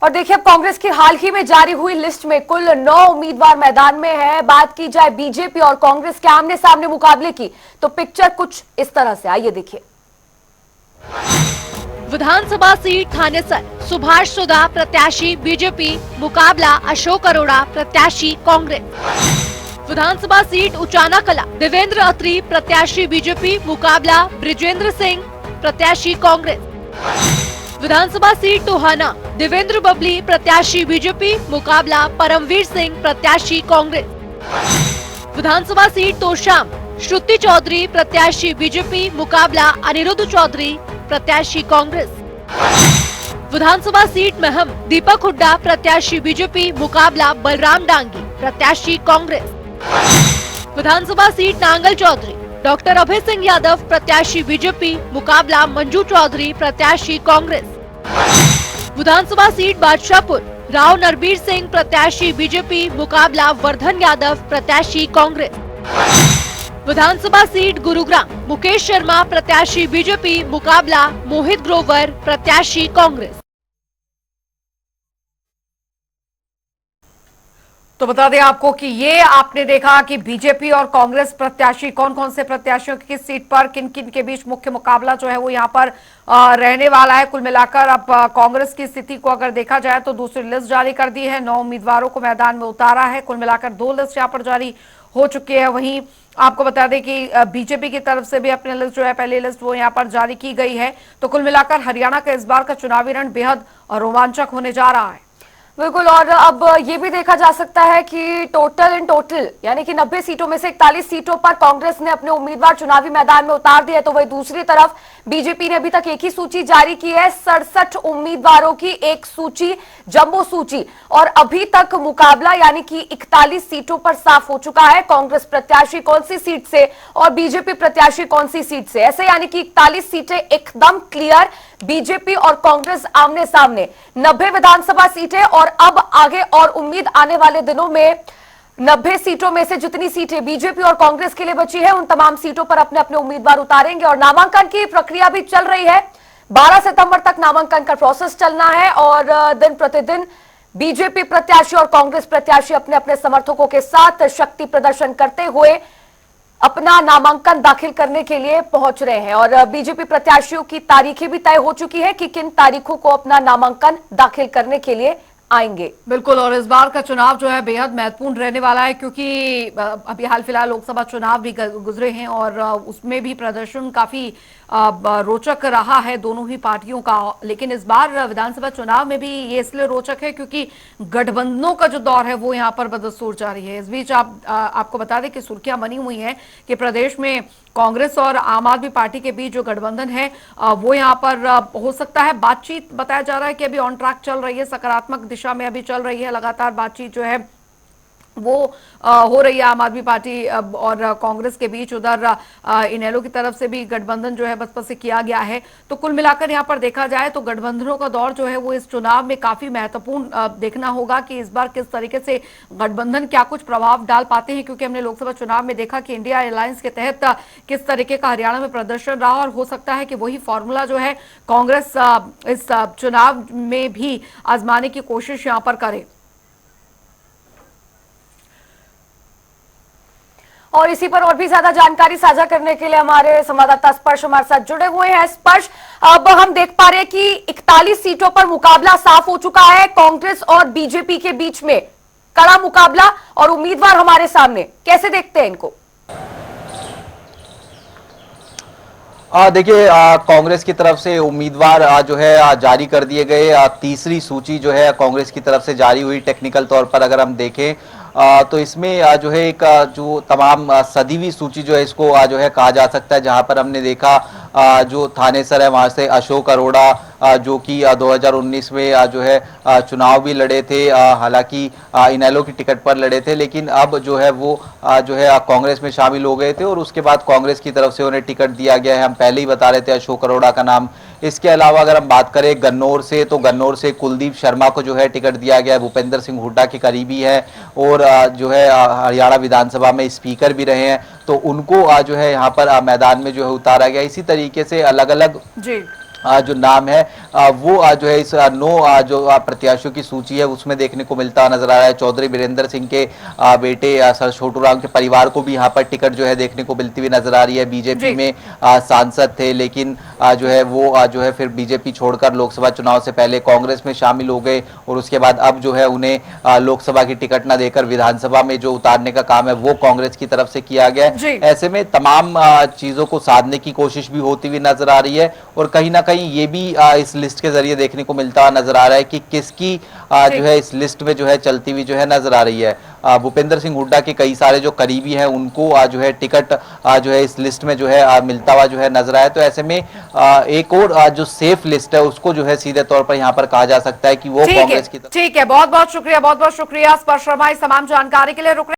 और देखिए, अब कांग्रेस की हाल ही में जारी हुई लिस्ट में कुल 9 उम्मीदवार मैदान में है। बात की जाए बीजेपी और कांग्रेस के आमने सामने मुकाबले की, तो पिक्चर कुछ इस तरह से, आइए देखिए। विधानसभा सीट थानेसर सुभाष सुधा प्रत्याशी बीजेपी, मुकाबला अशोक अरोड़ा प्रत्याशी कांग्रेस। विधानसभा सीट उचाना कला देवेंद्र अत्री प्रत्याशी बीजेपी, मुकाबला ब्रिजेंद्र सिंह प्रत्याशी कांग्रेस। विधानसभा सीट टोहाना देवेंद्र बबली प्रत्याशी बीजेपी, मुकाबला परमवीर सिंह प्रत्याशी कांग्रेस। विधानसभा सीट तोशाम श्रुति चौधरी प्रत्याशी बीजेपी, मुकाबला अनिरुद्ध चौधरी प्रत्याशी कांग्रेस। विधानसभा सीट महम दीपक हुड्डा प्रत्याशी बीजेपी, मुकाबला बलराम डांगी प्रत्याशी कांग्रेस। विधानसभा सीट नांगल चौधरी डॉक्टर अभय सिंह यादव प्रत्याशी बीजेपी, मुकाबला मंजू चौधरी प्रत्याशी कांग्रेस। विधानसभा सीट बादशाहपुर राव नरबीर सिंह प्रत्याशी बीजेपी, मुकाबला वर्धन यादव प्रत्याशी कांग्रेस। विधानसभा सीट गुरुग्राम मुकेश शर्मा प्रत्याशी बीजेपी, मुकाबला मोहित ग्रोवर प्रत्याशी कांग्रेस। तो बता दें आपको कि ये आपने देखा कि बीजेपी और कांग्रेस प्रत्याशी, कौन कौन से प्रत्याशियों की किस सीट पर किन किन के बीच मुख्य मुकाबला जो है वो यहाँ पर रहने वाला है। कुल मिलाकर अब कांग्रेस की स्थिति को अगर देखा जाए तो दूसरी लिस्ट जारी कर दी है, 9 उम्मीदवारों को मैदान में उतारा है। कुल मिलाकर 2 लिस्ट यहाँ पर जारी हो चुकी है। वहीं आपको बता दें कि बीजेपी की तरफ से भी अपनी लिस्ट जो है, पहली लिस्ट वो यहाँ पर जारी की गई है। तो कुल मिलाकर हरियाणा का इस बार का चुनावी रण बेहद रोमांचक होने जा रहा है। बिल्कुल, और अब ये भी देखा जा सकता है कि टोटल यानी कि 90 सीटों में से 41 सीटों पर कांग्रेस ने अपने उम्मीदवार चुनावी मैदान में उतार दिए। तो वही दूसरी तरफ बीजेपी ने अभी तक एक ही सूची जारी की है, 67 उम्मीदवारों की एक सूची, जंबो सूची। और अभी तक मुकाबला यानी कि 41 सीटों पर साफ हो चुका है, कांग्रेस प्रत्याशी कौन सी सीट से और बीजेपी प्रत्याशी कौन सी सीट से। ऐसे यानी कि 41 सीटें एकदम क्लियर, बीजेपी और कांग्रेस आमने सामने। 90 विधानसभा सीटें और अब आगे और उम्मीद आने वाले दिनों में 90 सीटों में से जितनी सीटें बीजेपी और कांग्रेस के लिए बची है, उन तमाम सीटों पर अपने अपने उम्मीदवार उतारेंगे। और नामांकन की प्रक्रिया भी चल रही है, 12 सितंबर तक नामांकन का प्रोसेस चलना है और दिन प्रतिदिन बीजेपी प्रत्याशी और कांग्रेस प्रत्याशी अपने अपने समर्थकों के साथ शक्ति प्रदर्शन करते हुए अपना नामांकन दाखिल करने के लिए पहुंच रहे हैं। और बीजेपी प्रत्याशियों की तारीखें भी तय हो चुकी है कि किन तारीखों को अपना नामांकन दाखिल करने के लिए आएंगे। बिल्कुल, और इस बार का चुनाव जो है बेहद महत्वपूर्ण रहने वाला है, क्योंकि अभी हाल फिलहाल लोकसभा चुनाव भी गुजरे हैं और उसमें भी प्रदर्शन काफी रोचक रहा है दोनों ही पार्टियों का। लेकिन इस बार विधानसभा चुनाव में भी ये इसलिए रोचक है क्योंकि गठबंधनों का जो दौर है वो यहाँ पर बदस्तूर जारी है। इस बीच आपको बता दें कि सुर्खियां बनी हुई हैं कि प्रदेश में कांग्रेस और आम आदमी पार्टी के बीच जो गठबंधन है वो यहाँ पर हो सकता है। बातचीत बताया जा रहा है कि अभी ऑन ट्रैक चल रही है, सकारात्मक दिशा में अभी चल रही है, लगातार बातचीत जो है वो हो रही है आम आदमी पार्टी और कांग्रेस के बीच। उधर इनेलो की तरफ से भी गठबंधन जो है बसपा से किया गया है। तो कुल मिलाकर यहाँ पर देखा जाए तो गठबंधनों का दौर जो है वो इस चुनाव में काफी महत्वपूर्ण देखना होगा कि इस बार किस तरीके से गठबंधन क्या कुछ प्रभाव डाल पाते हैं, क्योंकि हमने लोकसभा चुनाव में देखा कि इंडिया अलायंस के तहत किस तरीके का हरियाणा में प्रदर्शन रहा और हो सकता है कि वही फॉर्मूला जो है कांग्रेस इस चुनाव में भी आजमाने की कोशिश यहाँ पर करे। और इसी पर और भी ज्यादा जानकारी साझा करने के लिए हमारे संवाददाता स्पर्श हमारे साथ जुड़े हुए हैं। स्पर्श, अब हम देख पा रहे हैं कि 41 सीटों पर मुकाबला साफ हो चुका है, कांग्रेस और बीजेपी के बीच में कड़ा मुकाबला और उम्मीदवार हमारे सामने, कैसे देखते हैं इनको? देखिए, कांग्रेस की तरफ से उम्मीदवार जो है जारी कर दिए गए। तीसरी सूची जो है कांग्रेस की तरफ से जारी हुई। टेक्निकल तौर पर अगर हम देखें तो इसमें जो है एक जो तमाम सदी हुई सूची जो है इसको जो है कहा जा सकता है, जहां पर हमने देखा जो थानेसर है वहां से अशोक अरोड़ा जो कि 2019 में जो है चुनाव भी लड़े थे, हालांकि इनेलो की टिकट पर लड़े थे, लेकिन अब जो है वो जो है कांग्रेस में शामिल हो गए थे और उसके बाद कांग्रेस की तरफ से उन्हें टिकट दिया गया है। हम पहले ही बता रहे थे अशोक अरोड़ा का नाम। इसके अलावा अगर हम बात करें गन्नौर से, तो गन्नौर से कुलदीप शर्मा को जो है टिकट दिया गया है। भूपेंद्र सिंह हुड्डा के करीबी है और जो है हरियाणा विधानसभा में स्पीकर भी रहे हैं, तो उनको जो है यहाँ पर मैदान में जो है उतारा गया। इसी तरीके से अलग अलग जो नाम है वो जो है इस 9 जो प्रत्याशियों की सूची है उसमें देखने को मिलता नजर आ रहा है। चौधरी वीरेंद्र सिंह के बेटे सर छोटू राम के परिवार को भी यहाँ पर टिकट जो है देखने को मिलती हुई नजर आ रही है। बीजेपी में सांसद थे, लेकिन जो है वो जो है फिर बीजेपी छोड़कर लोकसभा चुनाव से पहले कांग्रेस में शामिल हो गए और उसके बाद अब जो है उन्हें लोकसभा की टिकट न देकर विधानसभा में जो उतारने का काम है वो कांग्रेस की तरफ से किया गया है। ऐसे में तमाम चीजों को साधने की कोशिश भी होती हुई नजर आ रही है और कहीं ना कहीं ये भी इस लिस्ट के जरिए देखने को मिलता नजर आ रहा है कि किसकी जो है इस लिस्ट में जो है चलती हुई जो है नजर आ रही है। भूपेंद्र सिंह हुड्डा के कई सारे जो करीबी हैं उनको जो है टिकट जो है इस लिस्ट में जो है मिलता हुआ जो है नजर आया। तो ऐसे में एक और जो सेफ लिस्ट है उसको जो है सीधे तौर पर यहाँ पर कहा जा सकता है कि वो कांग्रेस की तरफ। ठीक है, बहुत बहुत शुक्रिया स्पर्श शर्मा इस तमाम जानकारी के लिए। रुक